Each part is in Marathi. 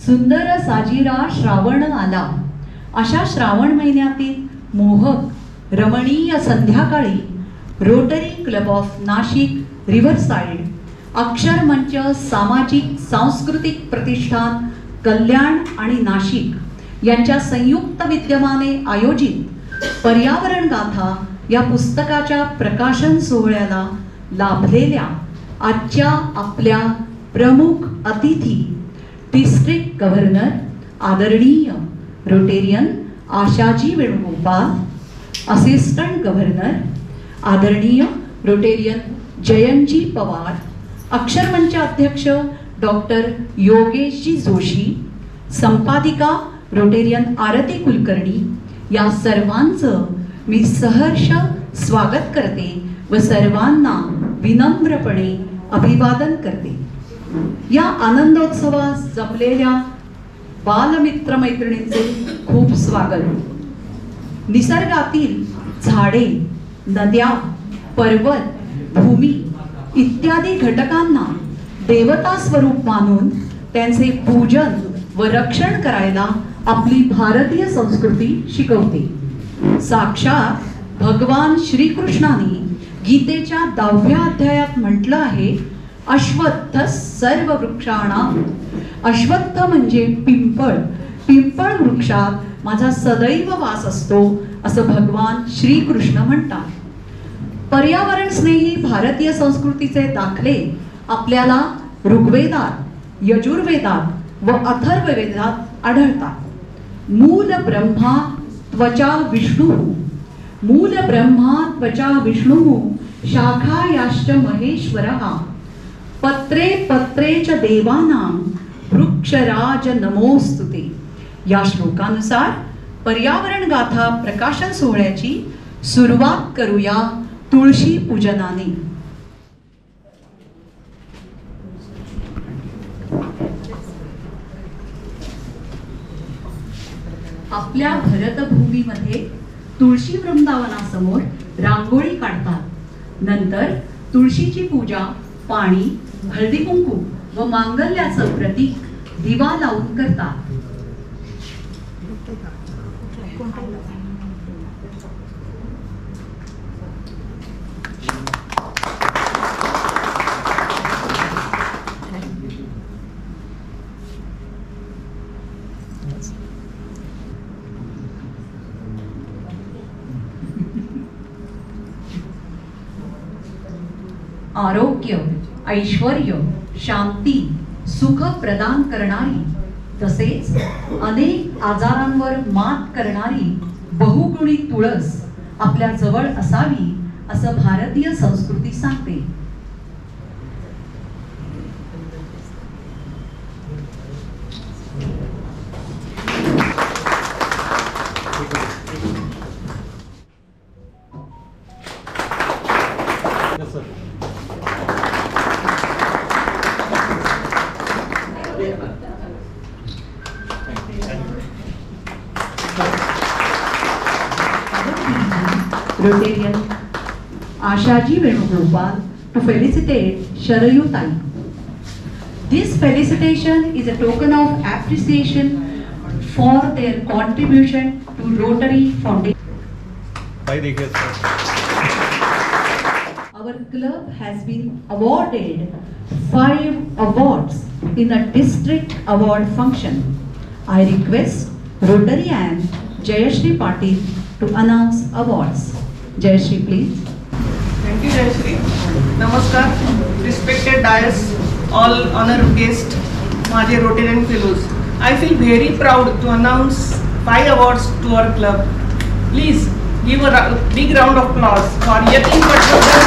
सुंदर साजिरा श्रावण आला. अशा श्रावण महिन्यातील मोहक रमणीय संध्याकाळी Rotary Club of Nashik Riverside, Aksharmanch सामाजिक सांस्कृतिक प्रतिष्ठान कल्याण आणि नाशिक यांच्या संयुक्त विद्यमाने आयोजित पर्यावरण गाथा या पुस्तकाच्या प्रकाशन सोहळ्याला लाभलेल्या आजच्या आपल्या प्रमुख अतिथी डिस्ट्रिक्ट गव्हर्नर आदरणीय Rotarian Ashaji Venugopal, assistant governor आदरणीय रोटेरियन जयंतजी पवार, अक्षरमंच अध्यक्ष डॉक्टर योगेशजी जोशी, संपादिका रोटेरियन आरती कुलकर्णी, या सर्वांचं मी सहर्ष स्वागत करते व सर्वांना विनम्रपणे अभिवादन करते. या आनंदोत्सवात जमलेल्या बालमित्र मैत्रिणींचे खूप स्वागत. निसर्गातील झाडे, नद्या, पर्वत, भूमी इत्यादी घटकांना देवता स्वरूप मानून त्यांचे पूजन व रक्षण करायला आपली भारतीय संस्कृती शिकवते. साक्षात भगवान श्रीकृष्णाने गीतेच्या 10व्या अध्यायात म्हटलं आहे, अश्वत्थ सर्व वृक्षाणां. अश्वत्थ म्हणजे पिंपळ. पिंपळ वृक्षात माझा सदैव वास असतो असं भगवान श्रीकृष्ण म्हणतात. पर्यावरण स्नेही भारतीय संस्कृतीचे दाखले आपल्याला ऋग्वेदात, यजुर्वेदात व अथर्ववेदात आढळतात. मूल ब्रह्मा त्वचा विष्णु, मूल ब्रह्मा त्वचा विष्णु, शाखायाश्च महेश्वरः, पत्रे पत्रे च देवानां, वृक्षराज नमोस्तुते. या श्लोकानुसार पर्यावरण गाथा प्रकाशन सोहळ्याची सुरुवात करूया तुळशी पूजनाने. आपल्या भरतभूमीमध्ये तुळशी वृंदावनासमोर रांगोळी काढतात. नंतर तुळशीची पूजा पाणी, हळदी कुंकू व मांगल्याचं प्रतीक दिवा लावून करतात. आरोग्य, ऐश्वर्य, शांती, सुख प्रदान करणारी तसेच अनेक आजारांवर मात करणारी बहुगुणी तुळस आपल्या जवळ असावी असं भारतीय संस्कृती सांगते. Rotarian Ashaji Venugopal to felicitate Sharayu Tai. This felicitation is a token of appreciation for their contribution to Rotary Foundation. Our club has been awarded 5 awards in a district award function. I request Rotarian Jayashri Patil to announce awards. Jayashri, please. Thank you, Jayashri. Namaskar, respected dais, all honored guests, my Rotarian fellows. I feel very proud to announce 5 awards to our club. Please give a big round of applause for Yatin Patwardhan.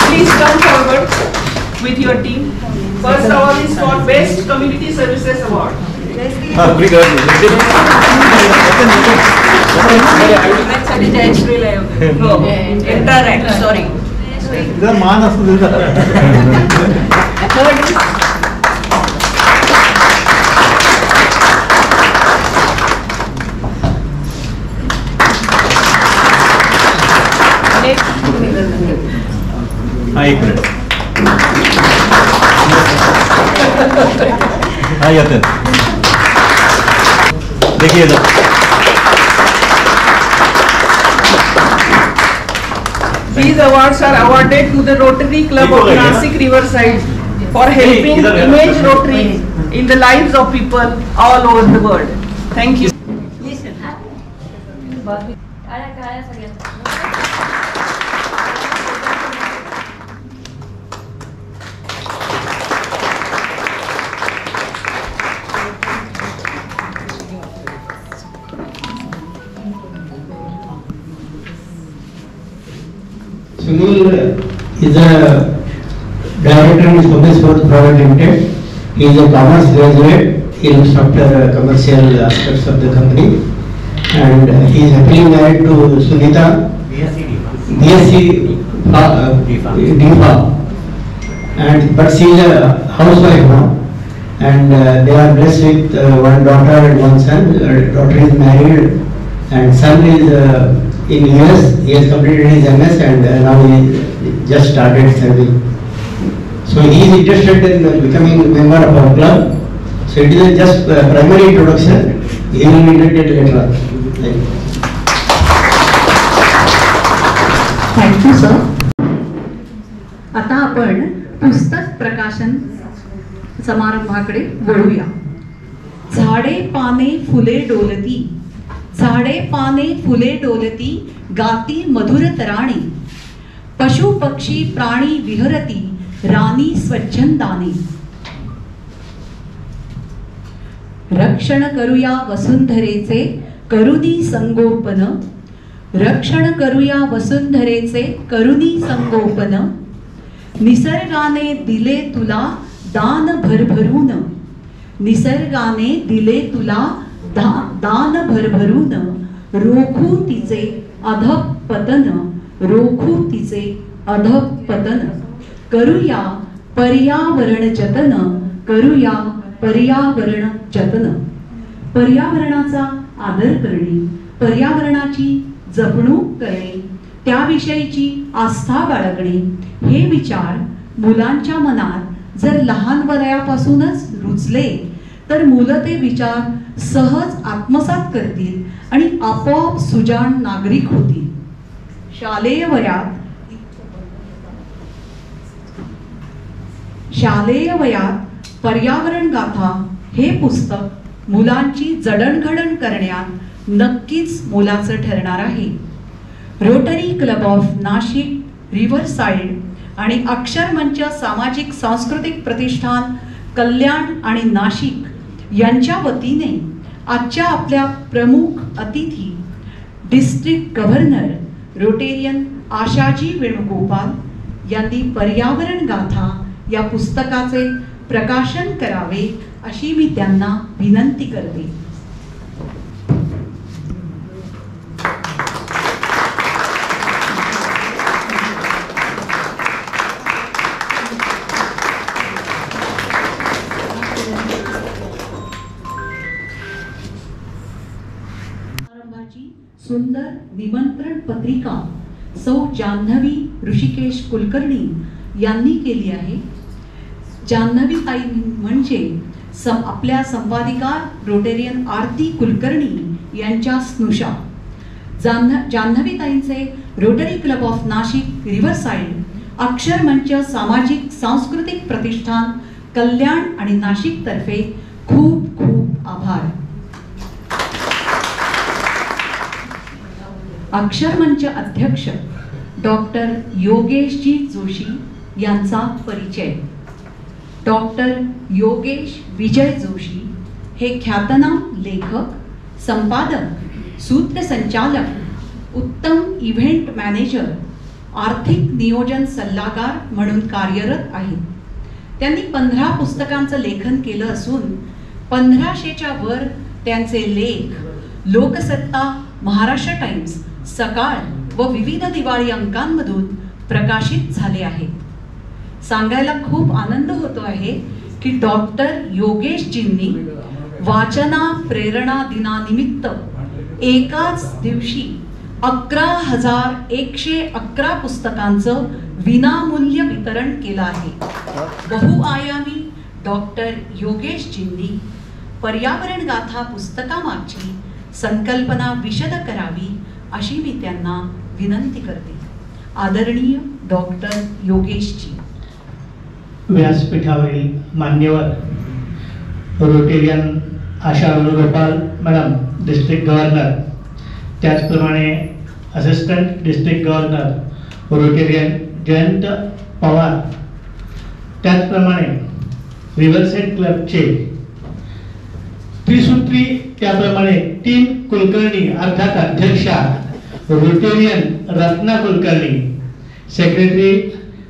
Please come forward with your team. First award is for Best Community Services Award. Interact, sorry. एक मिनिट हाँ यतन देखिए इधर These awards are awarded to the Rotary Club of Nasik Riverside for helping image Rotary in the lives of people all over the world. Thank you. Sunil is a director in Public Sports Private Limited. He is a commerce graduate. He looks after commercial aspects of the company, and he is happily married to Sunita, BSc DPHA, and but she is a housewife now, and they are blessed with one daughter and one son. Daughter is married, and son is in US. He has completed his MS, and now he just started serving. So he is interested in becoming a member of our club. So it is just primary introduction. He will be interested later on. Thank you. Thank you sir. आता आपण पुस्तक प्रकाशन समारंभाकडे वळूया. झाडे पाने फुले डोलती, झाडे पाने फुले डोलती, गाती मधुर तराणी, पशु पक्षी प्राणी विहरती, रानी स्वच्छंदाने. रक्षण करूया वसुंधरेचे, करुणी संगोपन, रक्षण करूया वसुंधरेचे, करुणी संगोपन, निसर्गाने दिले तुला दान भरभरून, निसर्गाने दिले तुला दान भरभरून, रोखू तिचे अधःपतन, रोखू तिचे अधःपतन, करूया पर्यावरण जतन, करूया पर्यावरण जतन. पर्यावरणाचा आदर करणे, पर्यावरणाची जपणूक करणे, त्याविषयीची आस्था बाळगणे, हे विचार मुलांच्या मनात जर लहान वयापासूनच रुजले तर मुलं ते विचार सहज आत्मसात करतील आणि आपोआप सुजाण नागरिक होतील. शालेय वयात पर्यावरण गाथा हे पुस्तक मुलांची जडणघडण करण्यात नक्कीच मोलाचं ठरणार आहे. Rotary Club of Nashik Riverside आणि अक्षर मंच सामाजिक सांस्कृतिक प्रतिष्ठान कल्याण आणि नाशिक यांच्या वतीने आजच्या आपल्या प्रमुख अतिथी district governor Rotarian Ashaji Venugopal यांनी पर्यावरण गाथा या पुस्तकाचे प्रकाशन करावे अशी मी त्यांना विनंती करते. सुंदर निमंत्रण पत्रिका सौ जान्हवी ऋषिकेश कुलकर्णी यांनी केली आहे. जान्हवी ताई म्हणजे आपल्या संवादिका रोटेरियन आरती कुलकर्णी यांच्या स्नुषा. जान्हवी ताईंचे Rotary Club of Nashik Riverside, Akshar Manch सामाजिक सांस्कृतिक प्रतिष्ठान कल्याण आणि नाशिक तर्फे खूप खूप आभार. अक्षर मंच अध्यक्ष डॉक्टर योगेशजी जोशी यांचा परिचय. डॉक्टर योगेश विजय जोशी हे ख्यातनाम लेखक, संपादक, सूत्रसंचालक, उत्तम इव्हेंट मॅनेजर, आर्थिक नियोजन सल्लागार म्हणून कार्यरत आहेत. त्यांनी 15 पुस्तकांचं लेखन केलं असून 1500च्या वर त्यांचे लेख लोकसत्ता, महाराष्ट्र टाइम्स, सकाळ व विविध दिवाळी अंकांमधून प्रकाशित झाले आहेत. सांगायला खूप आनंद होतो आहे की डॉक्टर योगेशजींनी वाचना प्रेरणा दिनानिमित्त एकाच दिवशी 11,111 पुस्तकांचं विनामूल्य वितरण केलं आहे. बहुआयामी डॉक्टर योगेशजींनी पर्यावरण गाथा पुस्तकामागची संकल्पना विशद करावी अशी मी त्यांना विनंती करते. आदरणीय डॉक्टर योगेशजी. व्यासपीठावरील मान्यवर Rotarian Asha Venugopal madam district governor, त्याचप्रमाणे assistant district governor Rotarian Jayant Pawar, त्याचप्रमाणे रिव्हरसाईड क्लबचे त्रिसूत्री, त्याप्रमाणे 3 कुलकर्णी अर्थात अध्यक्षा Rotarian Ratna Kulkarni, secretary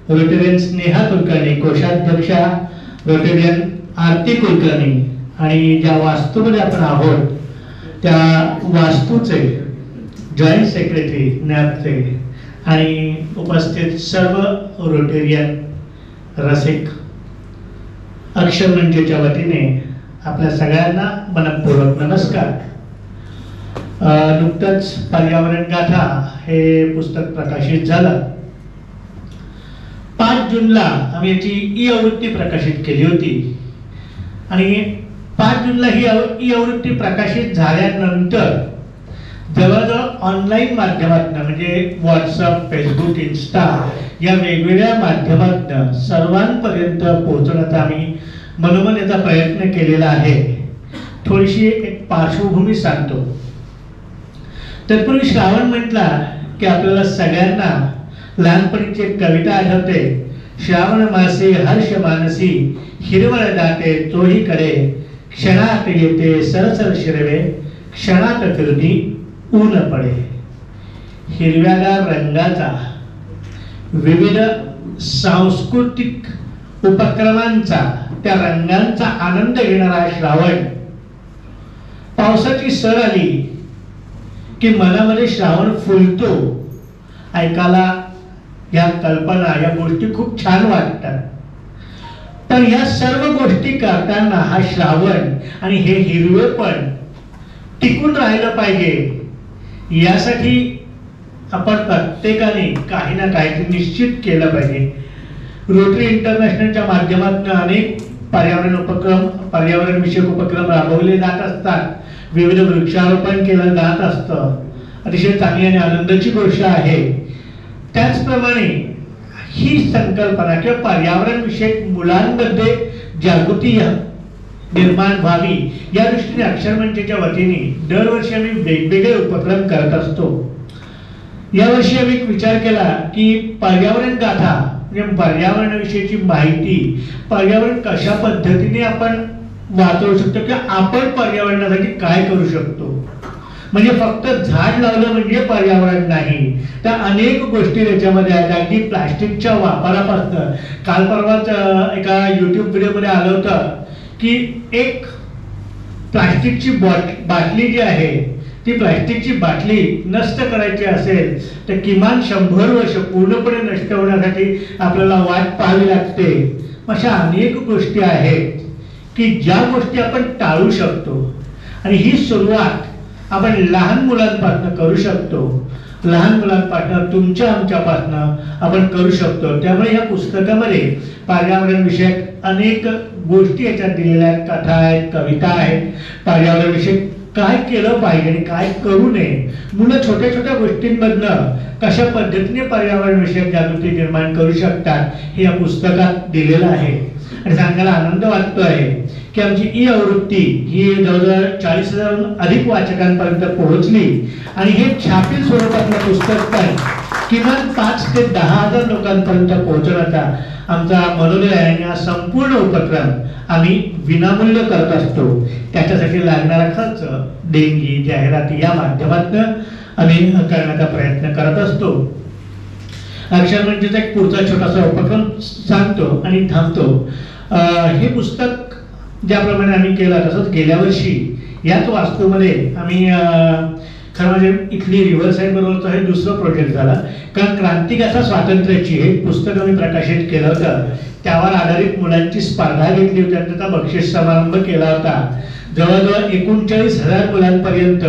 Rotarian Sneha Kulkarni, कोषाध्यक्षा रोटेरियन आरती कुलकर्णी आणि ज्या वास्तूमध्ये आपण आहोत त्या वास्तूचे जॉईंट सेक्रेटरी ज्ञाते आणि उपस्थित सर्व रोटेरियन रसिक, अक्षर मंचच्या वतीने आपल्या सगळ्यांना मनपूर्वक नमस्कार. नुकतंच पर्यावरण गाथा हे पुस्तक प्रकाशित झालं. 5 जूनला आम्ही याची ई आवृत्ती प्रकाशित केली होती आणि 5 जूनला ही ई आवृत्ती प्रकाशित झाल्यानंतर जवळजवळ ऑनलाईन माध्यमातून म्हणजे व्हॉट्सअप, फेसबुक, इन्स्टा या वेगवेगळ्या माध्यमातून सर्वांपर्यंत पोहोचवण्याचा आम्ही मनोमन याचा प्रयत्न केलेला आहे. थोडीशी एक पार्श्वभूमी सांगतो. तत्पूर्वी श्रावण म्हटला की आपल्याला सगळ्यांना लहानपणीची एक कविता आठवते. श्रावण मासे हर्ष मानसी हिरवळ दाटे चोही कडे, क्षणात येते सरसर शिरवे, क्षणात फिरती ऊन पडे. हिरव्यागार रंगाचा, विविध सांस्कृतिक उपक्रमांचा, त्या रंगांचा आनंद घेणारा श्रावण. पावसाची सर आली की मनामध्ये श्रावण फुलतो. ऐकायला या कल्पना, या गोष्टी खूप छान वाटतात. पण या सर्व गोष्टी करताना हा श्रावण आणि हे हिरवेपण टिकून राहिलं पाहिजे यासाठी आपण प्रत्येकाने काही ना काहीतरी निश्चित केलं पाहिजे. रोटरी इंटरनॅशनलच्या माध्यमातून अनेक पर्यावरण विषयक उपक्रम राबवले जात असतात. विविध वृक्षारोपण केलं जात असतं. अतिशय चांगली आणि आनंदाची गोष्ट आहे. त्याचप्रमाणे ही संकल्पना किंवा पर्यावरण विषयक मुलांमध्ये जागृती निर्माण व्हावी या दृष्टीने अक्षर मंचच्या वतीने दरवर्षी आम्ही वेगवेगळे उपक्रम करत असतो. यावर्षी आम्ही एक विचार केला की पर्यावरण गाथा म्हणजे पर्यावरणाविषयीची माहिती, पर्यावरण कशा पद्धतीने आपण वाचवू शकतो किंवा आपण पर्यावरणासाठी काय करू शकतो. म्हणजे फक्त झाड लावलं म्हणजे पर्यावरण नाही, त्या अनेक गोष्टी त्याच्यामध्ये आहेत. अगदी प्लास्टिकच्या वापरापासून काल परवाच एका युट्यूब व्हिडिओमध्ये आलं होतं की एक प्लास्टिकची बाटली जी आहे ती प्लास्टिकची बाटली नष्ट करायची असेल तर किमान 100 वर्ष पूर्णपणे नष्ट होण्यासाठी आपल्याला वाट पाहावी लागते. अशा अनेक गोष्टी आहेत की ज्या गोष्टी आपण टाळू शकतो आणि ही सुरुवात आपण लहान मुलांपासून करू शकतो. लहान मुलांपासून तुमच्या आमच्यापासून आपण करू शकतो. त्यामुळे या पुस्तकामध्ये पर्यावरण विषयक अनेक गोष्टी याच्यात दिलेल्या आहेत. कथा आहेत, कविता आहेत. पर्यावरण विषयक काय केलं पाहिजे आणि काय करू नये, मुलं छोट्या छोट्या गोष्टींमधनं कशा पद्धतीने पर्यावरण विषयक जागृती निर्माण करू शकतात हे या पुस्तकात दिलेलं आहे. आणि सांगायला आनंद वाटतो आहे की आमची ई आवृत्ती ही जवळजवळ 40,000 अधिक वाचकांपर्यंत पोहोचली आणि हे छापील स्वरूपातलं पुस्तक पण किमान 5 ते 10,000 लोकांपर्यंत पोहोचण्याचा आमचा मनोदय आहे. आणि हा संपूर्ण उपक्रम आम्ही विनामूल्य करत असतो. त्याच्यासाठी लागणारा खर्च देणगी, जाहिराती या माध्यमातून आम्ही करण्याचा प्रयत्न करत असतो. अक्षर मंचचा एक पुढचा छोटासा उपक्रम सांगतो आणि थांबतो. हे पुस्तक ज्याप्रमाणे आम्ही केलं तसंच गेल्या वर्षी याच वास्तूमध्ये आम्ही खरं म्हणजे इथली रिव्हरसाईड बरोबरचं हे दुसरं प्रोजेक्ट झाला. कारण क्रांतिगाथा स्वातंत्र्याची हे पुस्तक आम्ही प्रकाशित केलं होतं त्यावर आधारित मुलांची स्पर्धा घेतली होती आणि त्याचा बक्षीस समारंभ केला होता. जवळजवळ 39,000 मुलांपर्यंत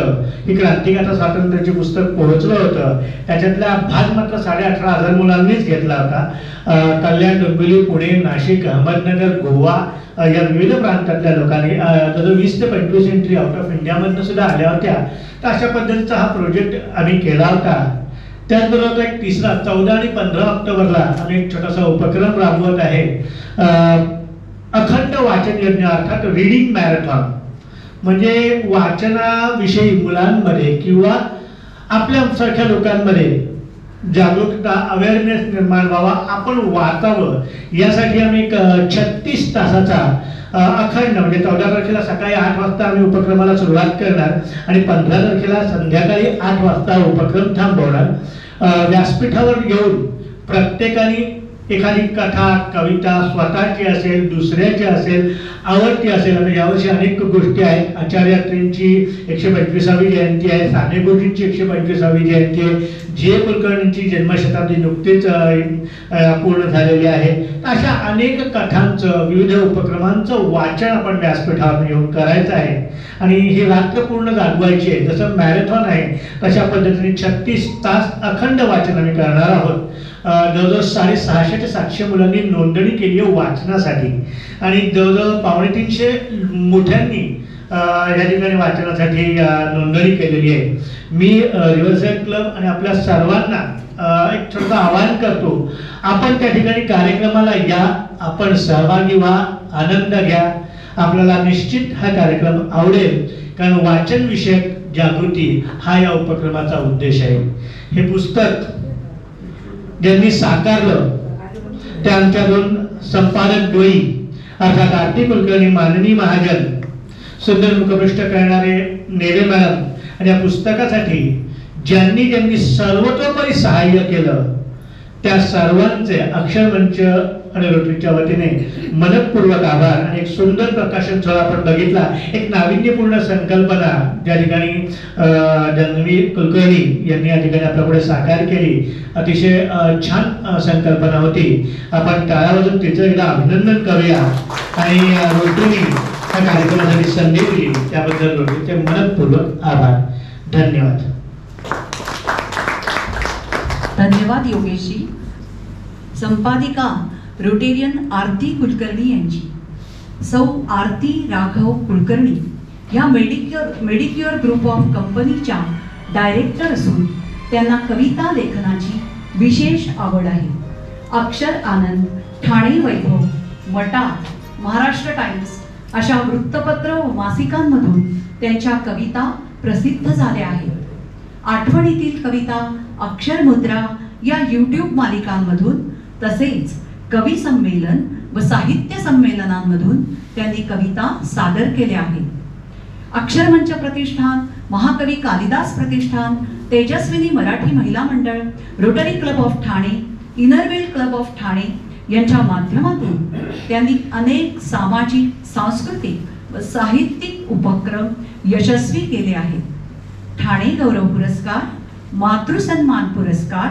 ही क्रांतिगाथा स्वातंत्र्याचे पुस्तक पोहोचलं होतं. त्याच्यातला भाग मात्र 18,500 मुलांनीच घेतला होता. कल्याण, डोंबिवली, पुणे, नाशिक, अहमदनगर, गोवा या विविध प्रांतातल्या लोकांनी जवळ 20 ते 25 एंट्री आउट ऑफ इंडियामधनं सुद्धा आल्या होत्या. तर अशा पद्धतीचा हा प्रोजेक्ट आम्ही केला होता. त्याचबरोबर एक तिसरा 14 आणि 15 ऑक्टोबरला आम्ही एक छोटासा उपक्रम राबवत आहे. अखंड वाचन यज्ञ अर्थात रीडिंग मॅरेथॉन. म्हणजे वाचनाविषयी मुलांमध्ये किंवा आपल्यासारख्या लोकांमध्ये जागरूकता, अवेअरनेस निर्माण व्हावा, आपण वाचावं यासाठी आम्ही एक 36 तासाचा अखंड म्हणजे 14 तारखेला सकाळी 8 वाजता आम्ही उपक्रमाला सुरुवात करणार आणि 15 तारखेला संध्याकाळी 8 वाजता उपक्रम थांबवणार. व्यासपीठावर येऊन प्रत्येकाने एखादी कथा, कविता स्वतःची असेल, दुसऱ्याची असेल, आवडती असेल. आता यावर्षी अनेक गोष्टी आहेत. आचार्य अत्रेंची 125वी जयंती आहे, साने गुरुजींची 125वी जयंती आहे, जे कुलकर्णींची जन्मशताब्दी नुकतीच पूर्ण झालेली आहे. अशा अनेक कथांचं, विविध उपक्रमांचं वाचन आपण व्यासपीठावर येऊन करायचं आहे आणि ही रात्र पूर्ण जागवायची आहे. जसं मॅरेथॉन आहे तशा पद्धतीने 36 तास अखंड वाचन आम्ही करणार आहोत. जवळजवळ 650 ते 700 मुलांनी नोंदणी केली आहे वाचनासाठी आणि जवळजवळ 250 मोठ्यांनी या ठिकाणी वाचनासाठी नोंदणी केलेली आहे. मी रिव्हरसाइड क्लब आणि आपल्या सर्वांना एक छोटं आवाहन करतो, आपण त्या ठिकाणी कार्यक्रमाला या, आपण सहभागी व्हा, आनंद घ्या. आपल्याला निश्चित हा कार्यक्रम आवडेल कारण वाचन विषयक जागृती हा या उपक्रमाचा उद्देश आहे. हे पुस्तक ज्यांनी साकारलं त्या आमच्या 2 संपादक डोई अर्थात आरती कुलकर्णी, माननी महाजन, सुंदर मुखपृष्ठ करणारे नेवे मॅडम आणि या पुस्तकासाठी ज्यांनी ज्यांनी सर्वतोपरी सहाय्य केलं त्या सर्वांचे अक्षरमंच आणि रोटरीच्या वतीने मनपूर्वक आभार. आणि एक सुंदर प्रकाशन सोहळा आपण बघितला, एक नाविन्यपूर्ण संकल्पना ज्या ठिकाणी जान्हवी कुलकर्णी यांनी या ठिकाणी आपल्यापुढे साकार केली. अतिशय छान संकल्पना होती. आपण टाळ्या वाजवून तिचं एकदा अभिनंदन करूया आणि रोटरीने या कार्यक्रमासाठी संधी दिली त्याबद्दल रोटरीचे मनपूर्वक आभार. धन्यवाद. धन्यवाद योगेशजी. संपादिका रोटेरियन आरती कुलकर्णी यांची. सौ आरती राघव कुलकर्णी या मेडिक्युअर ग्रुप ऑफ कंपनीच्या डायरेक्टर असून त्यांना कविता लेखनाची विशेष आवड आहे. अक्षर आनंद, ठाणे वैभव, मटा, महाराष्ट्र टाइम्स अशा वृत्तपत्र व मासिकांमधून त्यांच्या कविता प्रसिद्ध झाल्या आहेत. आठवणीतील कविता, अक्षरमुद्रा या YouTube मालिकांमधून तसेच कवी संमेलन व साहित्य संमेलनांमधून त्यांनी कविता सादर केल्या आहेत. अक्षरमंच प्रतिष्ठान, महाकवी कालिदास प्रतिष्ठान, तेजस्विनी मराठी महिला मंडळ, rotary Club of Thane, Inner Wheel club of Thane यांच्या माध्यमातून त्यांनी अनेक सामाजिक, सांस्कृतिक व साहित्यिक उपक्रम यशस्वी केले आहेत. ठाणे गौरव पुरस्कार, मातृसन्मान पुरस्कार,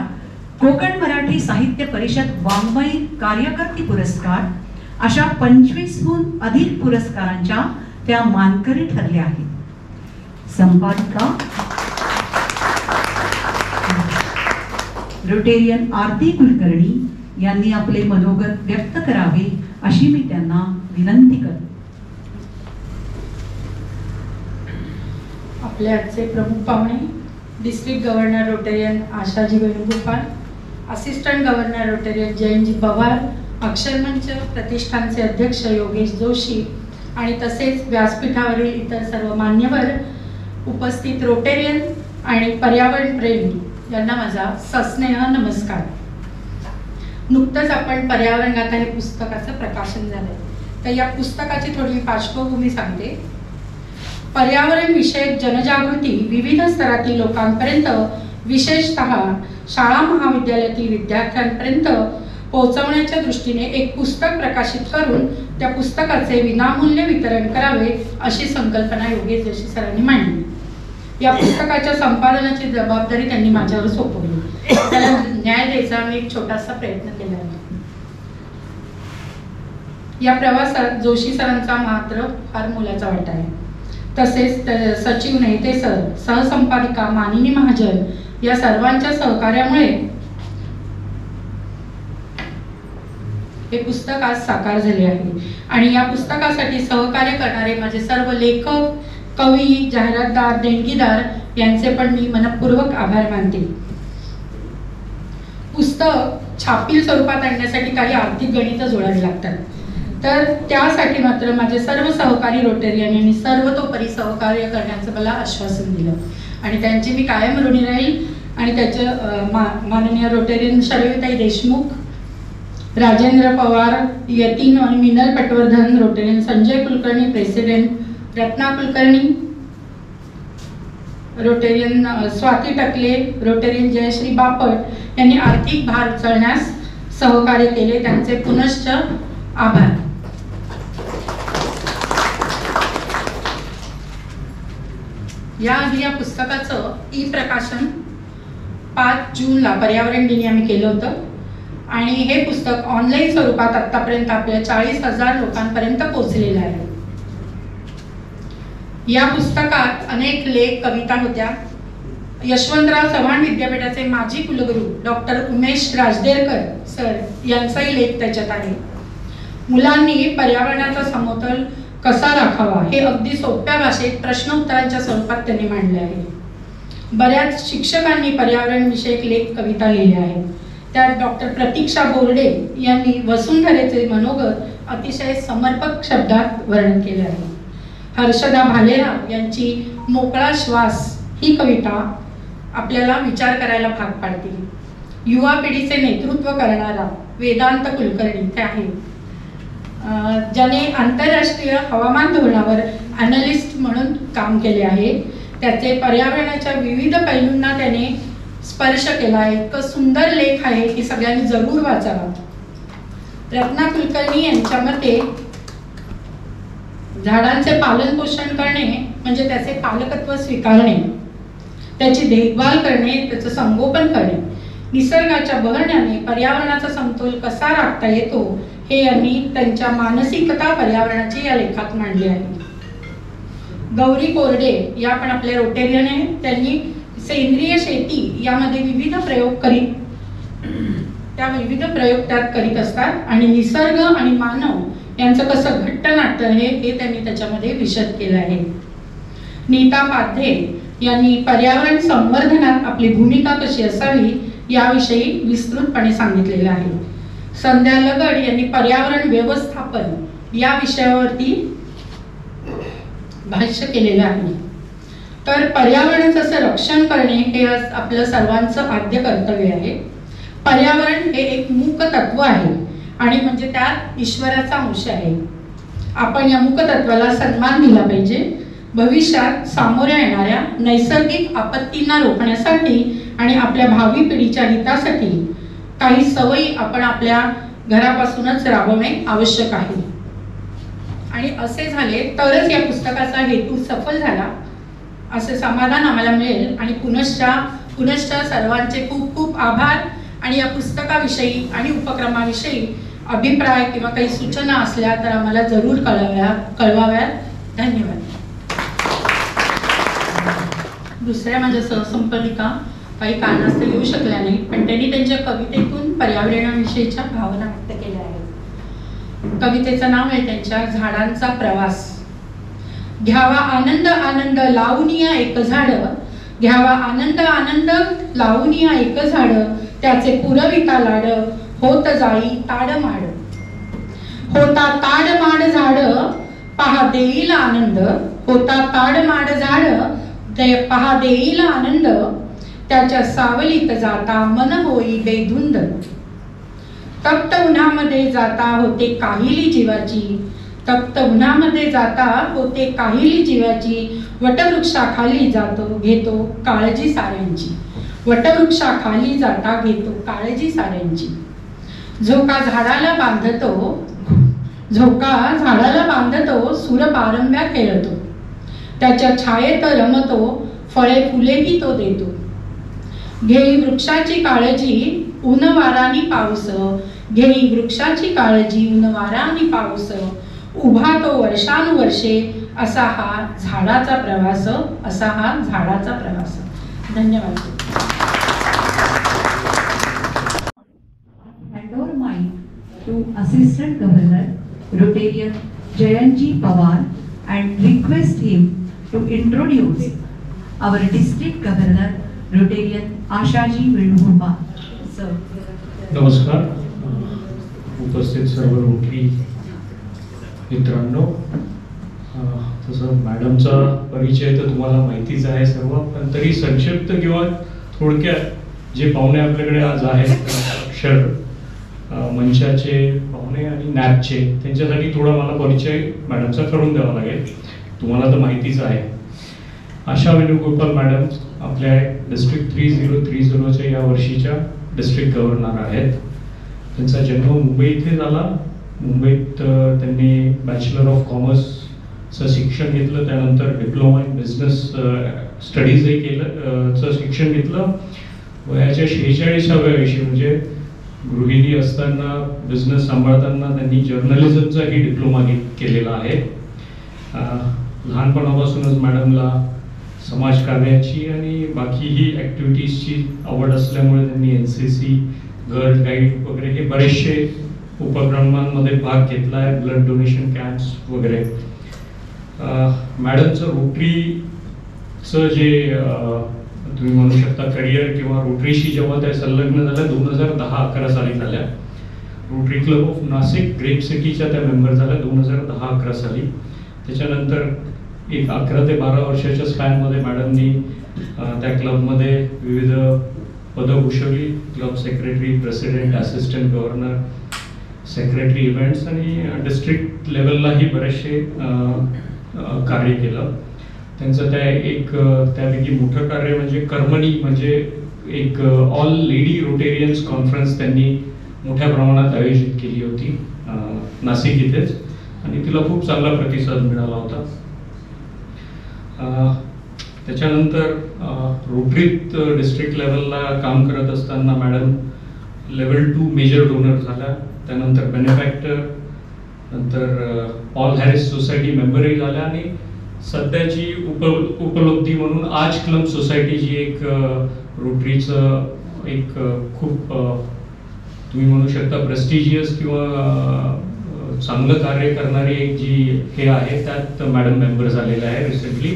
कोकण मराठी साहित्य परिषद वाङ्मयी कार्यकर्ती पुरस्कार अशा 25हून अधिक पुरस्कारांच्या त्या मानकरी ठरल्या आहेत. संपादिका रोटेरियन आरती कुलकर्णी यांनी आपले मनोगत व्यक्त करावे अशी मी त्यांना विनंती करते. आपले आजचे प्रमुख पाहुणे district governor Rotarian Ashaji Venugopal, assistant governor Rotarian Jayantji Pawar, Aksharmanch प्रतिष्ठानचे अध्यक्ष योगेश जोशी आणि तसेच व्यासपीठावरील इतर सर्व मान्यवर, उपस्थित रोटेरियन आणि पर्यावरण प्रेमी यांना माझा सस्नेह नमस्कार. नुकतंच आपण पर्यावरण गाथा हे पुस्तकाचं प्रकाशन झालंय, तर या पुस्तकाची थोडी पार्श्वभूमी सांगते. पर्यावरण विषयक जनजागृती विविध स्तरातील लोकांपर्यंत, विशेषतः शाळा महाविद्यालयातील विद्यार्थ्यांपर्यंत पोहोचवण्याच्या दृष्टीने एक पुस्तक प्रकाशित करून त्या पुस्तकाचे विनामूल्य वितरण करावे अशी संकल्पना योगेश जोशी सरांनी मांडली. या पुस्तकाच्या संपादनाची जबाबदारी त्यांनी माझ्यावर सोपवली. त्याला न्याय द्यायचा मी एक छोटासा प्रयत्न केला. या प्रवासात जोशी सरांचा मात्र फार मोलाचा वाटा आहे. तसेच सचिव नेते सर, सहसंपादिका मानिनी महाजन या सर्वांच्या सहकार्यामुळे हे पुस्तक आज साकार झाले आहे. आणि या पुस्तकासाठी सहकार्य करणारे माझे सर्व लेखक, कवी, जाहिरातदार, देणगीदार यांचे पण मी मनपूर्वक आभार मानते. पुस्तक छापील स्वरूपात आणण्यासाठी काही आर्थिक गणितं जोडावी लागतात. तर त्यासाठी मात्र माझे सर्व सहकारी रोटेरियन यांनी सर्वतोपरी सहकार्य करण्याचं मला आश्वासन दिलं आणि त्यांची मी कायम ऋणी राहील. आणि त्याचं माननीय रोटेरियन शर्विताई देशमुख, राजेंद्र पवार, यतीन आणि Minal Patwardhan, Rotarian Sanjay Kulkarni, president Ratna Kulkarni, Rotarian Swati Takle, Rotarian Jayashree Bapat यांनी आर्थिक भार उचलण्यास सहकार्य केले. त्यांचे पुनश्च आभार. याआधी या पुस्तकाचं ई प्रकाशन 5 जूनला पर्यावरण दिनी आम्ही केलं होतं आणि हे पुस्तक ऑनलाईन स्वरूपात आतापर्यंत आपल्या 40,000 लोकांपर्यंत पोहोचलेलं आहे. या पुस्तकात अनेक लेख, कविता होत्या. यशवंतराव चव्हाण विद्यापीठाचे माजी कुलगुरू डॉक्टर उमेश राजदेरकर सर यांचाही लेख त्याच्यात आहे. मुलांनी पर्यावरणाचा समतोल कसा राखावा हे अगदी सोप्या भाषेत प्रश्न उत्तरांच्या स्वरूपात त्यांनी मांडले आहे. बऱ्याच शिक्षकांनी पर्यावरण विषयक लेख, कविता लिहिल्या आहेत. त्यात डॉक्टर प्रतीक्षा बोर्डे यांनी वसुंधरेचे मनोगत अतिशय समर्पक शब्दात वर्णन केले आहे. हर्षदा भालेराव यांची मोकळा श्वास ही कविता आपल्याला विचार करायला भाग पाडते. युवा पिढीचे नेतृत्व करणारा वेदांत कुलकर्णी ते आहे, ज्याने आंतरराष्ट्रीय हवामान धोरणावर अॅनालिस्ट म्हणून काम केले आहे. त्याचे पर्यावरणाच्या विविध पैलूंना त्याने स्पर्श केला आहे. इतकं सुंदर लेख आहे की सगळ्यांनी जरूर वाचावा. रत्ना कुलकर्णी यांच्या मते झाडांचे पालन पोषण करणे म्हणजे त्याचे पालकत्व स्वीकारणे, त्याची देखभाल करणे, त्याचं संगोपन करणे, निसर्गाच्या बहरण्याने पर्यावरणाचा समतोल कसा राखता येतो हे यांनी त्यांच्या मानसिकता पर्यावरणाची या लेखात मांडली आहे. गौरी कोरडे या पण आपल्या रोटेरियन आहेत. त्यांनी सेंद्रिय शेती यामध्ये विविध प्रयोग त्यात करीत असतात आणि निसर्ग आणि मानव यांचं कसं घट्ट नाट्य हे त्यांनी त्याच्यामध्ये विशद केलं आहे. नीता पाध्ये यांनी पर्यावरण संवर्धनात आपली भूमिका कशी असावी याविषयी विस्तृतपणे सांगितलेलं आहे. संध्या लगड यांनी पर्यावरण व्यवस्थापन या विषयावरती भाष्य केलेलं आहे. तर पर्यावरणाचं रक्षण करणे हे आपलं सर्वांचं आद्य कर्तव्य आहे. पर्यावरण हे एक मूक तत्व आहे आणि म्हणजे त्यात ईश्वराचा अंश आहे. आपण या मूक तत्वाला सन्मान दिला पाहिजे. भविष्यात सामोऱ्या येणाऱ्या नैसर्गिक आपत्तींना रोखण्यासाठी आणि आपल्या भावी पिढीच्या हितासाठी काही सवयी आपण आपल्या घरापासूनच राबवणे आवश्यक आहे. आणि असे झाले तरच या पुस्तकाचा हेतू सफल झाला असे समाधान आम्हाला मिळेल. आणि पुनश्च सर्वांचे खूप खूप आभार. आणि या पुस्तकाविषयी आणि उपक्रमाविषयी अभिप्राय किंवा काही सूचना असल्या तर आम्हाला जरूर कळवाव्यात. धन्यवाद. दुसऱ्या माझ्या सहसंपादिका काही कारणास्तव येऊ शकल्या नाही, पण त्यांनी त्यांच्या कवितेतून पर्यावरणाविषयीच्या भावना व्यक्त केल्या आहेत. कवितेचं नाव आहे त्यांच्या झाडांचा प्रवास. घ्यावा आनंद आनंद लावूनिया एक झाड, घ्यावा आनंद आनंद लावूनिया एक झाड, त्याचे पुरविता लाड होत जाई ताडमाड. होता ताडमाड झाड पहा देईल आनंद, होता ताडमाड झाड पहा देईल आनंद, त्याच्या सावलीत जाता मन होई बेधुंद. तप्त उन्हामध्ये जाता होते काहिली जीवाची, तप्त उन्हामध्ये जाता होते काहिली जीवाची, वटवृक्षाखाली जातो घेतो काळजी साऱ्यांची, वटवृक्षाखाली जाता घेतो काळजी साऱ्यांची. झोका झाडाला बांधतो सूर पारंब्या खेळतो, त्याच्या छायेत रमतो फळे फुलेही तो देतो. घेई वृक्षाची काळजी ऊन वारानी पाऊस, घेई वृक्षाची काळजी ऊन वारा आणि पाऊस, उभा तो वर्षानुवर्षे असा हा झाडाचा प्रवास, असा हा झाडाचा प्रवास. धन्यवाद. Hand over mic to Assistant Governor Rotarian Jayanji Pawar and request him to introduce our District Governor Rotarian Ashaji Venugopal. Sir. नमस्कार. उपस्थित सर्व रोटरी मित्रांनो, तसं मॅडमचा परिचय तर तुम्हाला माहितीच आहे सर्व, पण तरी संक्षिप्त किंवा थोडक्यात जे पाहुणे आपल्याकडे आज आहेत, अक्षर मंचाचे पाहुणे आणि नॅपचे, त्यांच्यासाठी थोडा मला परिचय मॅडमचा करून द्यावा लागेल. तुम्हाला तर माहितीच आहे. आशा वेणुगोपाल मॅडम आपल्या डिस्ट्रिक्ट 3030च्या या वर्षीच्या डिस्ट्रिक्ट गव्हर्नर आहेत. त्यांचा जन्म मुंबई इथे झाला. मुंबईत त्यांनी बॅचलर ऑफ कॉमर्सचं शिक्षण घेतलं, त्यानंतर डिप्लोमा इन बिझनेस स्टडीजही केलं शिक्षण घेतलं. वयाच्या 46व्या वर्षी म्हणजे गृहिणी असताना बिझनेस सांभाळताना त्यांनी जर्नलिझमचाही डिप्लोमा केलेला आहे. लहानपणापासूनच मॅडमला समाजकार्याची आणि बाकीही ॲक्टिव्हिटीजची आवड असल्यामुळे त्यांनी NCC, गर्ल गाईड वगैरे हे बरेचसे उपक्रमांमध्ये भाग घेतला आहे, ब्लड डोनेशन कॅम्प्स वगैरे. मॅडमचं रोटरीचं जे तुम्ही म्हणू शकता करिअर किंवा रोटरीशी जेव्हा त्या संलग्न झाल्या 2010-11 साली झाल्या. Rotary Club of Nashik Grape सिटीच्या त्या मेंबर झाल्या 2010-11 साली. त्याच्यानंतर एक 11 ते 12 वर्षाच्या स्पॅनमध्ये मॅडमनी त्या क्लबमध्ये विविध पदं भूषवली. Club secretary, president, assistant governor, secretary events आणि डिस्ट्रिक्ट लेवललाही बरेचसे कार्य केलं. त्यांचं त्यापैकी मोठं कार्य म्हणजे कर्मणी, म्हणजे एक ऑल लेडी रोटेरियन्स कॉन्फरन्स त्यांनी मोठ्या प्रमाणात आयोजित केली होती नाशिक इथेच, आणि तिला खूप चांगला प्रतिसाद मिळाला होता. त्याच्यानंतर रोटरीत डिस्ट्रिक्ट लेवलला काम करत असताना मॅडम लेवल 2 मेजर डोनर झाल्या. त्यानंतर बेनिफॅक्टर, नंतर पॉल हॅरिस सोसायटी मेंबरही झाल्या, आणि सध्याची उपलब्धी म्हणून आज क्लब सोसायटी जी एक रोटरीचं एक खूप तुम्ही म्हणू शकता प्रेस्टिजियस किंवा चांगलं कार्य करणारी एक जी हे आहे, त्यात मॅडम मेंबर झालेल्या आहे रिसेंटली.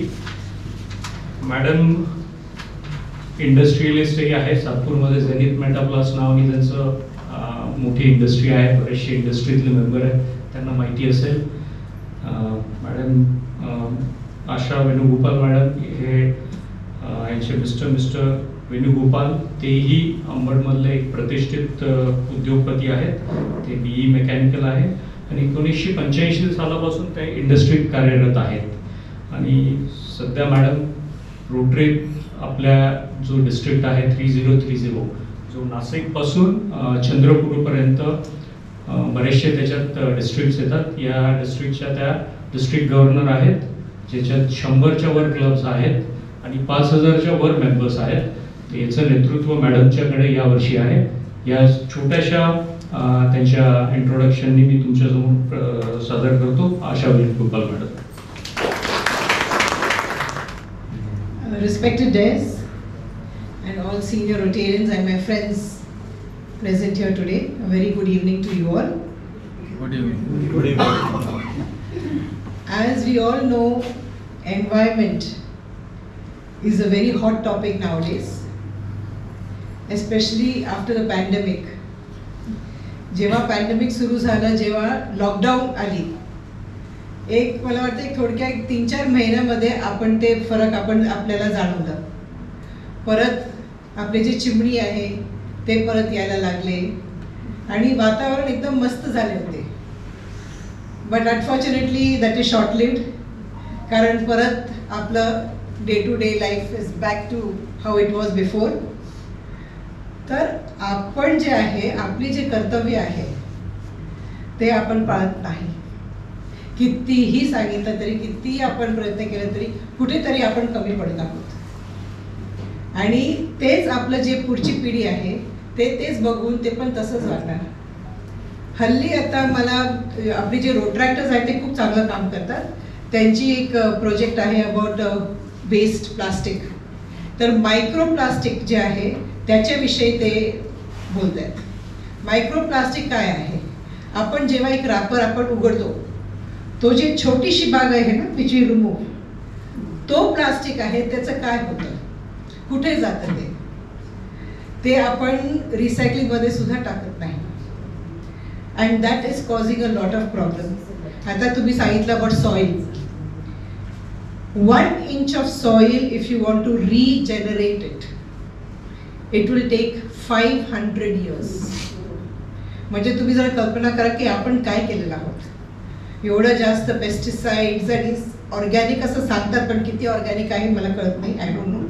मॅडम इंडस्ट्रियलिस्टही आहे. सातपूरमध्ये झेनिथ मेटाप्लास नावाने त्यांचं मोठी इंडस्ट्री आहे, बरेचसे इंडस्ट्रीतले मेंबर आहेत, त्यांना माहिती असेल. मॅडम आशा वेणुगोपाल मॅडम हे यांचे मिस्टर वेणुगोपाल, तेही अंबडमधले एक प्रतिष्ठित उद्योगपती आहेत. ते BE मेकॅनिकल आहे आणि 1985 सालापासून ते इंडस्ट्रीत कार्यरत आहेत. आणि सध्या मॅडम रोटरीत आपल्या जो डिस्ट्रिक्ट आहे 3030, जो नाशिकपासून चंद्रपूरपर्यंत बरेचसे त्याच्यात डिस्ट्रिक्ट्स येतात. या डिस्ट्रिक्टच्या त्या डिस्ट्रिक्ट गव्हर्नर आहेत, ज्याच्यात 100च्या वर क्लब्स आहेत आणि 5000च्या वर मेंबर्स आहेत. याचं नेतृत्व मॅडमच्याकडे यावर्षी आहे. या छोट्याशा त्यांच्या इंट्रोडक्शननी मी तुमच्यासमोर सादर करतो. Asha Venugopal madam. Respected Des and all senior Rotarians and my friends present here today, a very good evening to you all. Good evening. Good evening. As we all know, environment is a very hot topic nowadays, especially after the pandemic. जेव्हा पॅन्डेमिक सुरू झालं, जेव्हा लॉकडाऊन आली, एक मला वाटतं एक थोडक्यात 3-4 महिन्यामध्ये आपण ते फरक आपल्याला जाणवलं. परत आपले जे चिमणी आहे ते परत यायला लागले आणि वातावरण एकदम मस्त झाले होते. But unfortunately that is short lived, कारण परत आपलं day to day life is back to how it was before. तर आपण जे आहे, आपली जे कर्तव्य आहे ते आपण पाळत नाही. कितीही सांगितलं तरी, कितीही आपण प्रयत्न केला तरी कुठेतरी आपण कमी पडत आहोत. आणि तेच आपलं जे पुढची पिढी आहे तेच बघून ते पण तसंच वागणार. हल्ली आता मला आपली जे रोट्रॅक्टर्स आहेत ते खूप चांगलं काम करतात. त्यांची एक प्रोजेक्ट आहे अबाउट वेस्ट प्लास्टिक. तर मायक्रो प्लास्टिक जे आहे त्याच्याविषयी ते बोलत आहेत. मायक्रो प्लास्टिक काय आहे? आपण जेव्हा एक रॅपर आपण उघडतो, तो जे छोटीशी बाग आहे ना विच वी रिमूव्ह, तो प्लास्टिक आहे. त्याचं काय होतं, कुठे जातं ते आपण रिसायकलिंगमध्ये सुद्धा टाकत नाही. And that is causing a lot of problem. आता तुम्ही सांगितलं about soil. 1 inch of soil, if you want to regenerate it, it will take 500 years. म्हणजे तुम्ही जर कल्पना करा की आपण काय केलेलं आहोत. एवढं जास्त पेस्टिसाइड्स आणि ऑर्गॅनिक असं सांगतात, पण किती ऑर्गॅनिक आहे मला कळत नाही, आय डोंट नो.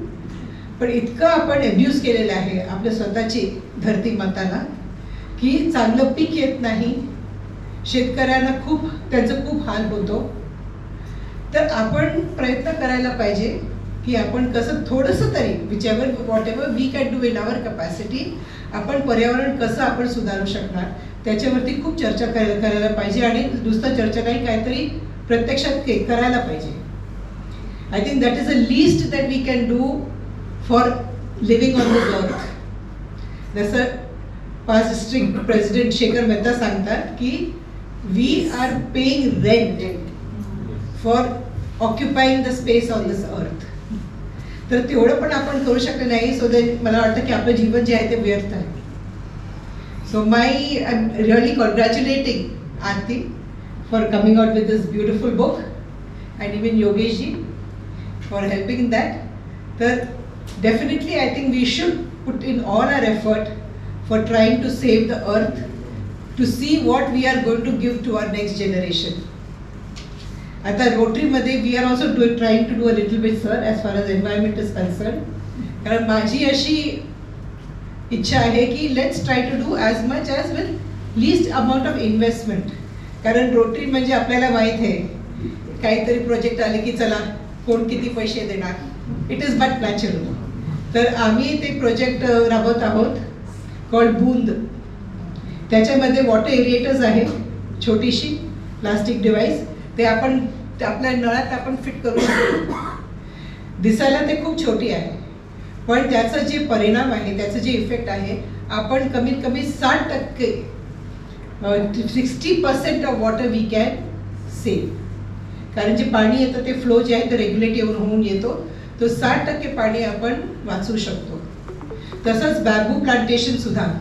पण इतकं आपण अब्यूज केलेलं आहे आपल्या स्वतःची धरती माताला की चांगलं पीक येत नाही, शेतकऱ्यांना त्यांचं खूप हाल होतो. तर आपण प्रयत्न करायला पाहिजे की आपण कसं थोडंसं तरी whatever we can do in our capacity, आपण पर्यावरण कसं आपण सुधारू शकणार त्याच्यावरती खूप चर्चा करायला पाहिजे. आणि नुसतं चर्चा नाही, काहीतरी प्रत्यक्षात करायला पाहिजे. I think that is a least that we can do for living on this earth. जसं past district president Shekhar Mehta सांगतात की we are paying rent for occupying the space on this earth. तर तेवढं पण आपण करू शकले नाही. सो देन मला वाटतं की आपलं जीवन जे आहे ते व्यर्थ आहे. So I am really congratulating Aarti for coming out with this beautiful book and even Yogeshji for helping in that. तर definitely I think we should put in all our effort for trying to save the earth, to see what we are going to give to our next generation. आता रोटरीमध्ये we are also trying to do a little bit sir as far as environment is concern. कारण माझी अशी इच्छा आहे की let's try to do as much as with least amount of investment. कारण रोटरी म्हणजे आपल्याला माहीत आहे काहीतरी प्रोजेक्ट आले की चला कोण किती पैसे देणार, इट इज बट नॅचरल. तर आम्ही ते प्रोजेक्ट राबवत आहोत कॉल्ड बूंद. त्याच्यामध्ये वॉटर एरिएटर्स आहे, छोटीशी प्लास्टिक डिव्हाइस. ते आपण आपल्या नळात आपण फिट करू शकतो. दिसायला ते खूप छोटी आहे, पण त्याचं जे परिणाम आहे, त्याचं जे इफेक्ट आहे, आपण कमीत कमी 60% 60% of water we can save. कारण जे पाणी येतं ते फ्लो जे आहे ते रेग्युलेट होऊन येतो, तो 60% पाणी आपण वाचवू शकतो. तसंच बॅम्बू प्लांटेशन सुद्धा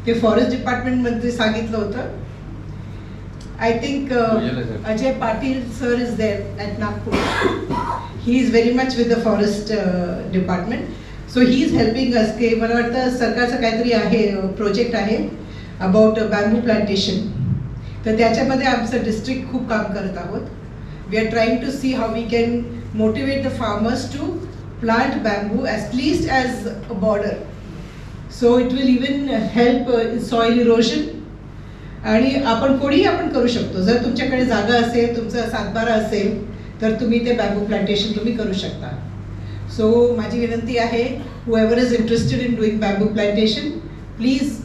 ते फॉरेस्ट डिपार्टमेंटमध्ये सांगितलं होतं. I think Ajay Patil sir is there at Nagpur. He is very much with the forest department. So he is helping us. के मला वाटतं सरकारचं काहीतरी आहे प्रोजेक्ट आहे अबाउट बॅम्बू प्लांटेशन. तर त्याच्यामध्ये आमचं डिस्ट्रिक्ट खूप काम करत आहोत. We are trying to see how we can motivate the farmers to plant bamboo at least as a border. So it will even help soil erosion. आणि आपण कोणीही आपण करू शकतो. जर तुमच्याकडे जागा असेल, तुमचं सातबारा असेल, तर तुम्ही ते बॅम्बू प्लांटेशन तुम्ही करू शकता. सो माझी विनंती आहे, whoever is interested in doing bamboo plantation, please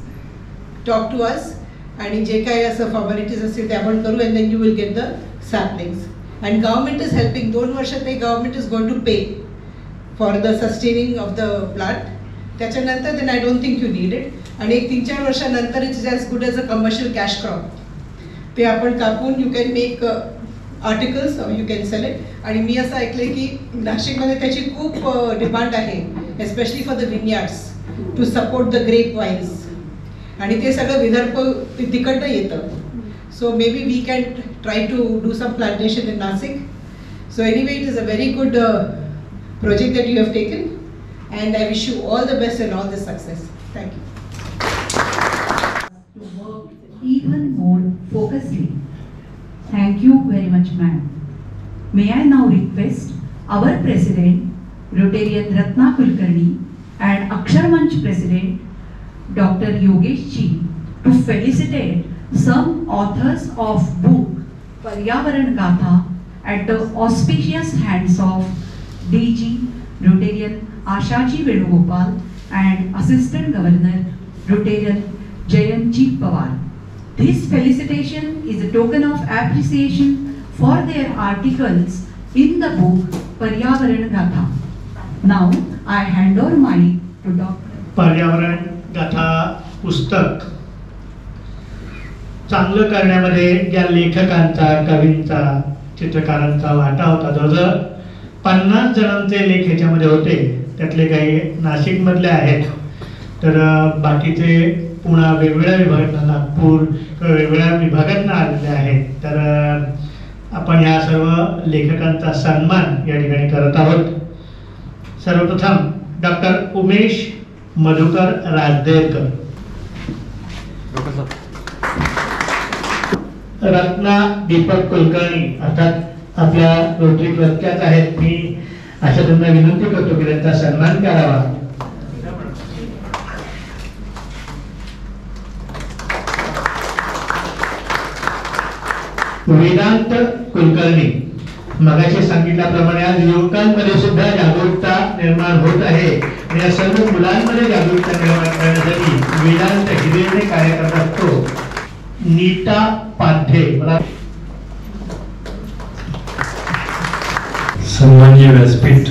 talk to us. आणि जे काही असं फॉर्मॅलिटीज असतील ते आपण करू, and then you will get the saplings. And government is helping. 2 वर्ष ते government is going to pay for the sustaining of the plant. त्याच्यानंतर then I don't think you need it. आणि एक 3-4 वर्षानंतर it is as good as a commercial cash crop. ते आपण कापून you can make articles, you can sell it. आणि मी असं ऐकलं की नाशिकमध्ये त्याची खूप डिमांड आहे, especially for the vineyards to support the grape wines. आणि ते सगळं विदर्भ तिकडनं येतं. So maybe we can try to do some plantation in Nashik. So anyway it is a very good project that you have taken, and I wish you all the best and all the success. Thank you. To work even more focusedly. Thank you very much, ma'am. May I now request our President, Rotarian Ratna Kulkarni, and Akshar Manch President, Dr. Yogesh Ji, to felicitate some authors of book Paryavaran Gatha at the auspicious hands of DG Rotarian Ashaji Venugopal and Assistant Governor Rotarian Jayanji Pawar. This felicitation is a token of appreciation for their articles in the book Paryavaran Gatha. Now I hand over mic to Dr. पर्यावरण गाथा पुस्तक चांगलं करण्यामध्ये ज्या लेखकांचा, कवींचा, चित्रकारांचा वाटा होता, जवळजवळ 50 जणांचे लेख ह्याच्यामध्ये होते. त्यातले काही नाशिक मधले आहेत, तर बाकीचे पुन्हा वेगवेगळ्या विभागातून, नागपूर वेगवेगळ्या विभागातून आलेले आहेत. तर आपण ह्या सर्व लेखकांचा सन्मान या ठिकाणी करत आहोत. सर्वप्रथम डॉक्टर उमेश मधुकर राजदेरकर, रत्ना दीपक कुलकर्णी अर्थात आपल्या रोटरी क्लबच्याच आहेत. मी अशा त्यांना विनंती करतो की त्यांचा सन्मान करावा. वेदांत कुलकर्णी, मगाशी सांगितल्याप्रमाणे आज युवकांमध्ये सुद्धा जागरूकता निर्माण होत आहे आणि या सर्व मुलांमध्ये जागरूकता निर्माण करण्यासाठी वेदांत हिरेने कार्य करत असतो. नीता पाध्ये, मला सन्माननीय व्यासपीठ,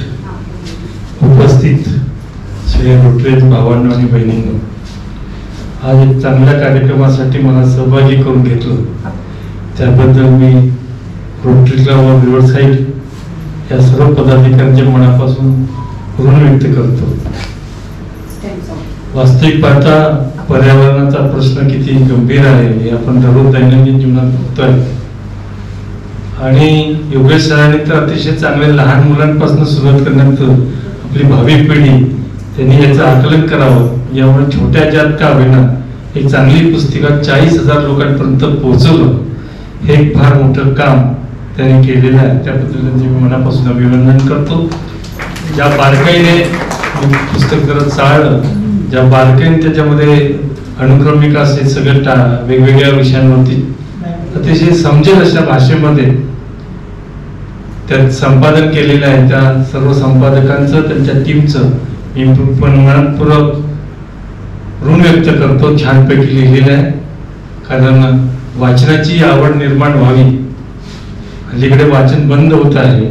उपस्थित श्री रोटरी भावांनो आणि बहिणींनो, आज एक चांगल्या कार्यक्रमासाठी मला सहभागी करून घेतलं, त्याबद्दल मी रोटरी क्लब ऑफ रिव्हरसाईड या सर्व पदाधिकाऱ्यांच्या मनापासून ऋण व्यक्त करतो. वास्तविक पाहता पर्यावरणाचा प्रश्न किती गंभीर आहे हे आपण दररोज दैनंदिन जीवनात बघतोय. आणि योगेश सरांनी तर अतिशय चांगले लहान मुलांपासून सुरुवात करण्यात आपली भावी पिढी त्यांनी याचं आकलन करावं, यामुळे छोट्या ज्यात का होईना एक चांगली पुस्तिका 40,000 लोकांपर्यंत पोहोचवलं, हे एक फार मोठं काम त्यांनी केलेलं आहे. त्याबद्दल त्यांचे मी मनापासून अभिनंदन करतो. ज्या बारकाईने पुस्तक जरा चाळलं, ज्या बारकाईने त्याच्यामध्ये अनुक्रमिका असे सगळं वेगवेगळ्या विषयांवरती अतिशय समजेल अशा भाषेमध्ये त्यात संपादन केलेलं आहे, त्या सर्व संपादकांचं, त्यांच्या टीमचं मी पण मनपूर्वक ऋण व्यक्त करतो. छानपैकी लिहिलेलं आहे, कारण वाचनाची आवड निर्माण व्हावी. अलीकडे वाचन बंद होत आहे,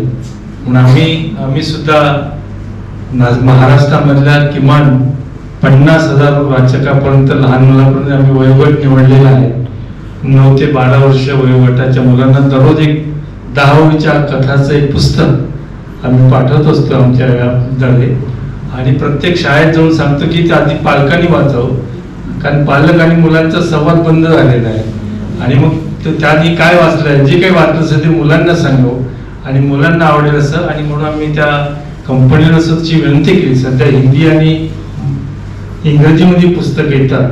म्हणून आम्ही सुद्धा महाराष्ट्रामधल्या किमान 50,000 वाचकापर्यंत, लहान मुलापर्यंत आम्ही वयोगट निवडलेला आहे. 9 ते 12 वर्ष वयोगटाच्या मुलांना दररोज एक 10वीच्या कथाचं एक पुस्तक आम्ही पाठवत असतो आमच्या द्वारे. आणि प्रत्येक शाळेत जाऊन सांगतो की ते आधी पालकांनी वाचावं, कारण पालक आणि मुलांचा संवाद बंद झालेला आहे. आणि मग त्यांनी काय वाचलंय, जे काही वाचलं असेल ते मुलांना सांगावं आणि मुलांना आवडेल असं. आणि म्हणून आम्ही त्या कंपनीला ची विनंती केली. सध्या हिंदी आणि इंग्रजीमध्ये पुस्तक येतात,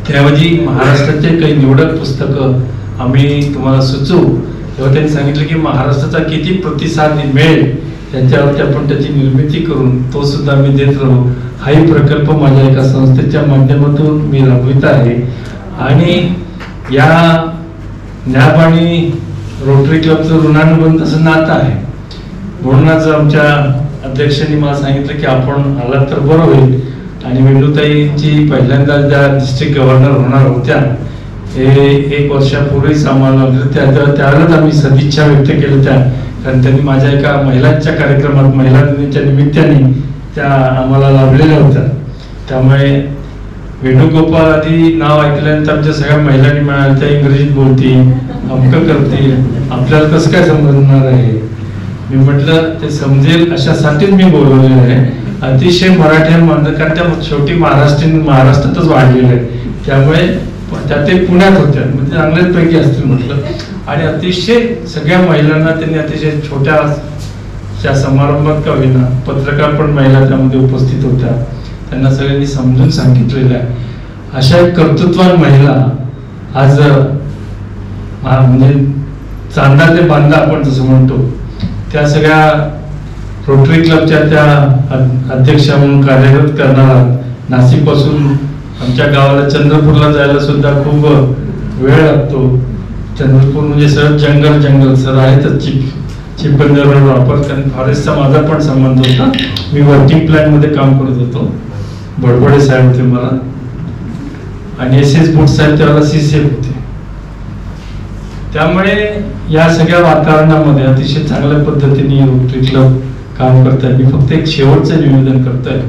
त्याऐवजी महाराष्ट्राचे काही निवडक पुस्तकं आम्ही तुम्हाला सुचवू. तेव्हा त्यांनी सांगितलं की महाराष्ट्राचा किती प्रतिसाद मिळेल त्याच्यावरती आपण त्याची निर्मिती करून तो सुद्धा मी देत राहू. हाही प्रकल्प माझ्या एका संस्थेच्या माध्यमातून मी राबवित आहे. आणि या नॅब आणि रोटरी क्लबचं ऋणानुबंध असं नातं आहे. म्हणूनच आमच्या अध्यक्षांनी मला सांगितलं की आपण आलात तर बरं होईल. आणि वेणुताईंची पहिल्यांदा ज्या डिस्ट्रिक्ट गव्हर्नर होणार होत्या हे 1 वर्षापूर्वीच आम्हाला त्यावेळेस आम्ही सदिच्छा व्यक्त केल्या त्या, कारण त्यांनी माझ्या एका महिलांच्या कार्यक्रमात महिला दिनाच्या निमित्ताने त्या आम्हाला लाभलेल्या होत्या. त्यामुळे वेणुगोपाल आधी नाव ऐकल्यानंतर आमच्या सगळ्या महिलांनी मिळाल्या, त्या इंग्रजीत बोलतील, अमकं करतील, आपल्याला कसं काय समजणार आहे. मी म्हटलं ते समजेल अशासाठीच मी बोलवलेलं आहे. अतिशय मराठी कारण त्या शेवटी महाराष्ट्रातच वाढलेलं आहे, त्यामुळे त्या ते पुण्यात होत्या, म्हणजे चांगल्याच पैकी असतील म्हटलं. आणि अतिशय सगळ्या महिलांना त्यांनी अतिशय छोट्या समारंभात का होईना, पत्रकार पण महिला त्यामध्ये उपस्थित होत्या, त्यांना सगळ्यांनी समजून सांगितलेलं आहे. अशा एक कर्तृत्वान महिला आज म्हणजे चांदा ते बांधा आपण जसं म्हणतो, त्या सगळ्या रोटरी क्लबच्या त्या अध्यक्षा म्हणून कार्यरत करणारा. नाशिक पासून आमच्या गावाला चंद्रपूरला जायला सुद्धा खूप वेळ लागतो. चंद्रपूर म्हणजे सर जंगल सर आहेतच, चिपबंदर वापर, कारण फॉरेस्टचा माझा पण संबंध होता. मी वर्किंग प्लॅन मध्ये काम करत होतो, बडबडे साहेब होते मला. आणि SS बूट्स आहेत त्यावेळेला CCF होते. त्यामुळे या सगळ्या वातावरणामध्ये अतिशय चांगल्या पद्धतीने रोटरी क्लब काम करत आहे. मी फक्त एक शेवटचं निवेदन करतोय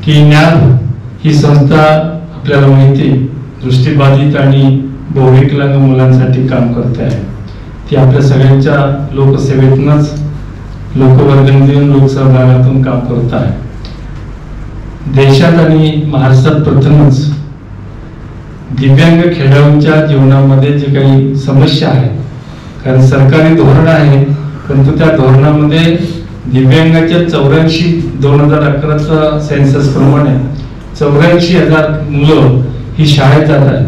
की ज्ञान ही संस्था आपल्याला माहिती दृष्टीबाधित आणि बहुविकलांग मुलांसाठी काम करत आहे. ती आपल्या सगळ्यांच्या लोकसेवेतूनच लोकवर्गणी देऊन लोकसहभागातून काम करत आहे. देशात आणि महाराष्ट्रात प्रथमच दिव्यांग खेळाडूंच्या जीवनामध्ये जे काही समस्या आहे, कारण सरकारी धोरण आहे परंतु त्या धोरणामध्ये दिव्यांगाच्या 2011चा सेन्सस प्रमाणे 84,000 मुलं ही शाळेत जात आहेत.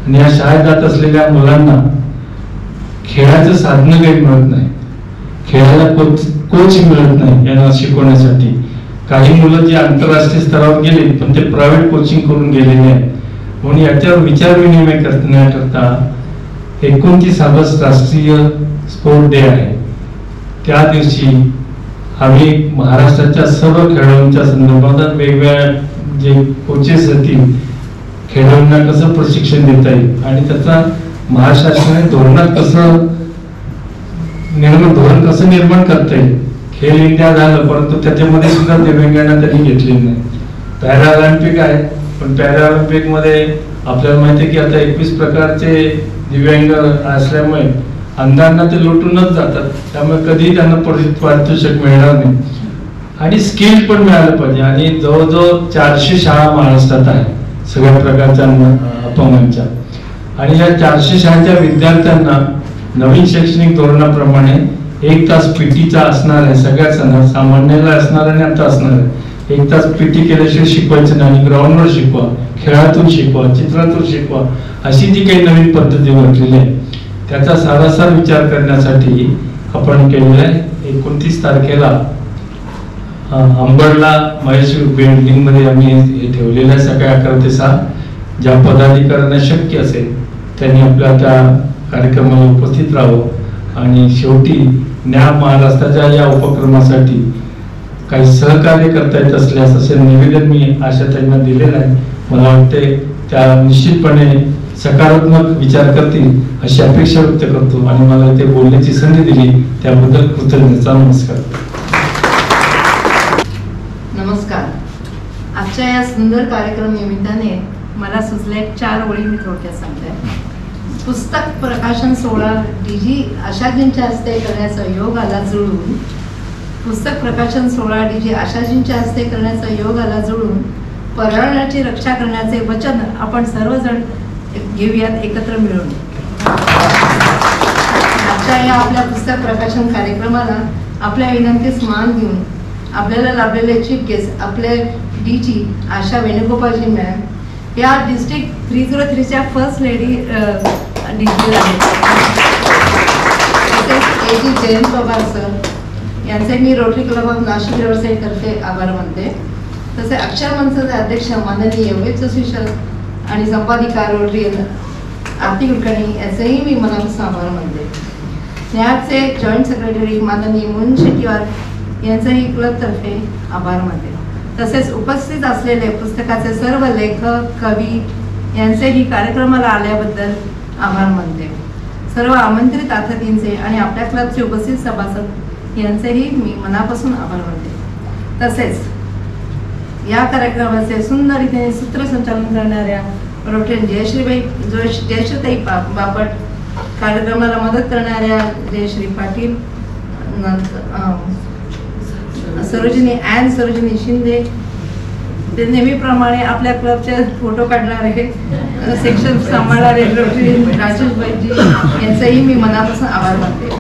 आणि या शाळेत जात असलेल्या मुलांना खेळाचं साधनं काही मिळत नाही, खेळायला कोच मिळत नाही यांना शिकवण्यासाठी. काही मुलं जे आंतरराष्ट्रीय स्तरावर गेले पण ते प्रायव्हेट कोचिंग करून गेलेले आहेत. म्हणून याच्यावर विचार विनिमय करण्याकरता 29 ऑगस्ट राष्ट्रीय स्पोर्ट डे आहे. त्या दिवशी आम्ही महाराष्ट्राच्या सर्व खेळाडूंच्या संदर्भात वेगवेगळ्या जे कोचेस असतील खेळाडूंना कसं प्रशिक्षण देता येईल आणि त्याचा महाराष्ट्राने धोरण कसं निर्माण करता येईल. खेल इंडिया झालं परंतु त्याच्यामध्ये सुद्धा दिव्यांगांना त्यांनी घेतले नाही. पॅरा ऑलिम्पिक आहे पण पॅरा ऑलिम्पिक मध्ये आपल्याला माहिती आहे की आता 21 प्रकारचे दिव्यांग असल्यामुळे अंधांना ते लुटूनच जातात. त्यामुळे कधीही त्यांना पारितोषिक मिळणार नाही आणि स्किल पण मिळालं पाहिजे. आणि जवळजवळ 400 शाळा महाराष्ट्रात आहे सगळ्या प्रकारच्या अपंगांच्या. आणि या 400 शाळांच्या विद्यार्थ्यांना नवीन शैक्षणिक धोरणाप्रमाणे 1 तास पीटीचा असणार आहे. सगळ्या सामान्याला असणार आणि आता असणार आहे. 1 तास पीटी केल्याशिवाय शिकवायचं नाही आणि ग्राउंडवर शिकवा, खेळातून शिकवा, चित्रातून शिकवा, अशी जी काही नवीन पद्धती वाटलेली आहे त्याचा सारासार विचार करण्यासाठी आपण केलेला आहे. 29 तारखेला अंबडला महेश बिल्डिंग मध्ये आम्ही हे ठेवलेलं आहे. सकाळी 11 ते 6 ज्या पदाधिकाऱ्यांना शक्य असेल त्यांनी आपल्या त्या कार्यक्रमाला उपस्थित राहावं आणि शेवटी न्याय महाराष्ट्राच्या या उपक्रमासाठी काही सहकार्य करता येत असल्यास असे निवेदन मी आशाताईंना दिलेलं आहे. मला वाटते त्या निश्चितपणे सकारात्मक विचार करतील अशी अपेक्षा व्यक्त करतो आणि मला ते बोलण्याची संधी दिली त्याबद्दल कृतज्ञता. नमस्कार. नमस्कार. आजच्या या सुंदर कार्यक्रम निमित्ताने मला सुचल्या 4 ओळी मी थोडक्यात सांगते. पुस्तक प्रकाशन सोहळा DG आशाजींच्या हस्ते करण्याचा योग आला जुळून. पुस्तक प्रकाशन सोहळा DG आशाजींच्या हस्ते करण्याचा योग आला जुळून. पर्यावरणाची रक्षा करण्याचे वचन आपण सर्वजण घेऊयात एकत्र मिळून. आजच्या या आपल्या पुस्तक प्रकाशन कार्यक्रमाला आपल्या विनंतीस मान देऊन आपल्याला लाभलेले चीफ गेस्ट आपले DG आशा वेणुगोपालजी मॅम, या डिस्ट्रिक्ट 303च्या फर्स्ट लेडी DG आहेत. तसेच AG जयंत पवार सर यांचे मी रोटरी क्लब ऑफ नाशिक व्यवसायतर्फे आभार मानते. तसे अक्षर मंचाचे अध्यक्ष माननीय योगेश जोशी सर आणि संपादिका रोटरी आरती कुलकर्णी याचेही मी मनापासून आभार मानते. न्यायाचे जॉईंट सेक्रेटरी माननीय मोहन शेट्टीवार यांचेही क्लबतर्फे आभार मानते. तसेच उपस्थित असलेले पुस्तकाचे सर्व लेखक कवी यांचेही कार्यक्रमाला आल्याबद्दल आभार मानते. सर्व आमंत्रित अतिथींचे आणि आपल्या क्लबचे उपस्थित सभासद यांचेही मी मनापासून आभार मानते. तसेच या कार्यक्रमाचे सुंदर रीतीने सूत्रसंचालन करणाऱ्या रोटरीयन जयश्रीताई बापट, कार्यक्रमाला मदत करणाऱ्या जयश्री पाटील, सरोजिनी शिंदे, ते नेहमीप्रमाणे आपल्या क्लबचे फोटो काढणारे सेक्शन सांभाळणारे रोटरी राजेश भाईजी यांचाही मी मनापासून आभार मानते.